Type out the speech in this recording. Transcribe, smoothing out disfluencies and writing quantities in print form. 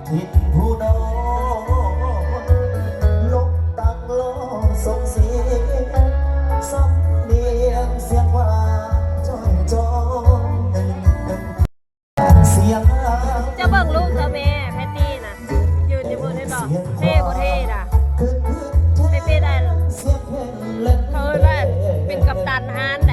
ทิศผู้น้องลกตังโลส่งเสียงสำเนียงเสียงว่าจ้อยจองเสียงจะเบิ่งลูกเธอแม่แพตตี้นะยืนอยู่บนนี้ต่อเท่บ่เท่ด่ะเท่ได้หรอเขาได้เป็นกัปตันฮาน